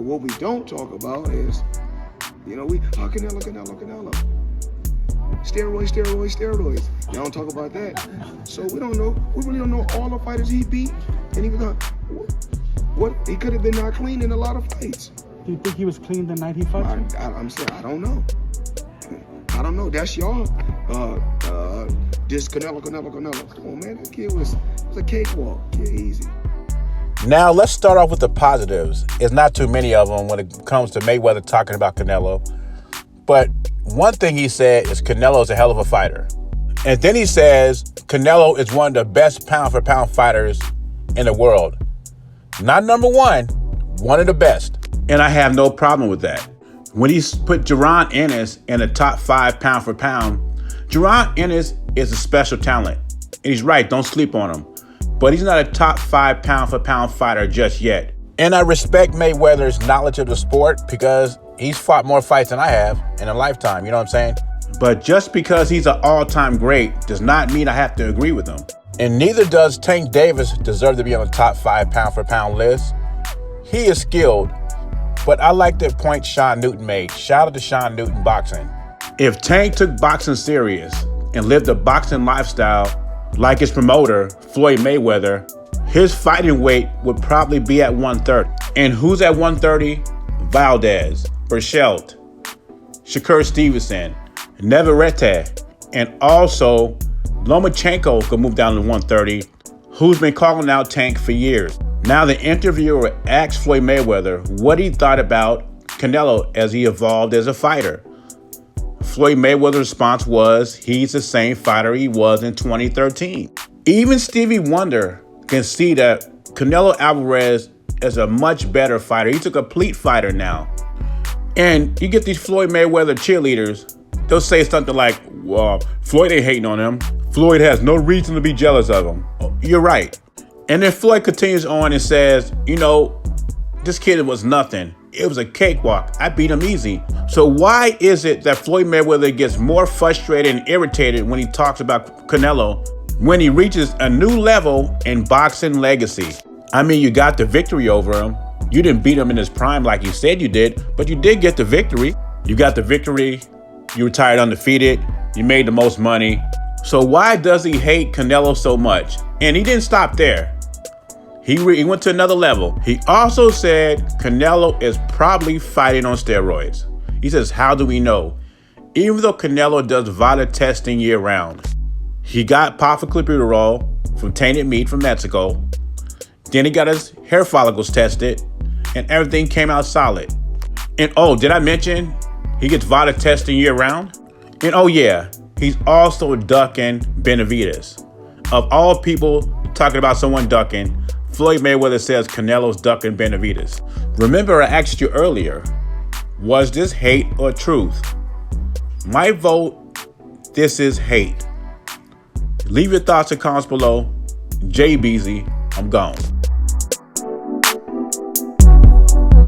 But what we don't talk about is, Canelo. Steroids. Y'all don't talk about that. So we don't know. We really don't know all the fighters he beat. And he was what he could have been not clean in a lot of fights. Do you think he was clean the night he fought you? I'm saying, I don't know. I don't know. That's y'all. This Canelo. Come on, man. This kid was a cakewalk. Kid, easy. Now, let's start off with the positives. It's not too many of them when it comes to Mayweather talking about Canelo. But one thing he said is Canelo is a hell of a fighter. And then he says Canelo is one of the best pound-for-pound fighters in the world. Not number one of the best. And I have no problem with that. When he put Jaron Ennis in the top 5 pound-for-pound, Jaron Ennis is a special talent. And he's right, don't sleep on him. But he's not a top 5 pound-for-pound fighter just yet. And I respect Mayweather's knowledge of the sport because he's fought more fights than I have in a lifetime, you know what I'm saying? But just because he's an all-time great does not mean I have to agree with him. And neither does Tank Davis deserve to be on the top 5 pound-for-pound list. He is skilled, but I like that point Sean Newton made. Shout out to Sean Newton Boxing. If Tank took boxing serious and lived a boxing lifestyle like his promoter, Floyd Mayweather, his fighting weight would probably be at 130. And who's at 130? Valdez, Berchelt, Shakur Stevenson, Navarrete, and also Lomachenko could move down to 130, who's been calling out Tank for years. Now the interviewer asked Floyd Mayweather what he thought about Canelo as he evolved as a fighter. Floyd Mayweather's response was he's the same fighter he was in 2013. Even Stevie Wonder can see that Canelo Alvarez is a much better fighter. He's a complete fighter now. And you get these Floyd Mayweather cheerleaders, they'll say something like, well, Floyd ain't hating on him. Floyd has no reason to be jealous of him. You're right. And then Floyd continues on and says, this kid was nothing. It was a cakewalk. I beat him easy. So why is it that Floyd Mayweather gets more frustrated and irritated when he talks about Canelo when he reaches a new level in boxing legacy? I mean, you got the victory over him. You didn't beat him in his prime like you said you did, but you did get the victory. You got the victory. You retired undefeated. You made the most money. So why does he hate Canelo so much? And he didn't stop there. He went to another level. He also said Canelo is probably fighting on steroids. He says, how do we know? Even though Canelo does VADA testing year round, he got pofoclipidogrel from tainted meat from Mexico. Then he got his hair follicles tested and everything came out solid. And did I mention he gets VADA testing year round? And yeah, he's also ducking Benavidez. Of all people talking about someone ducking, Floyd Mayweather says Canelo's ducking Benavidez. Remember I asked you earlier, was this hate or truth? My vote, this is hate. Leave your thoughts and comments below. Jay Beezy, I'm gone.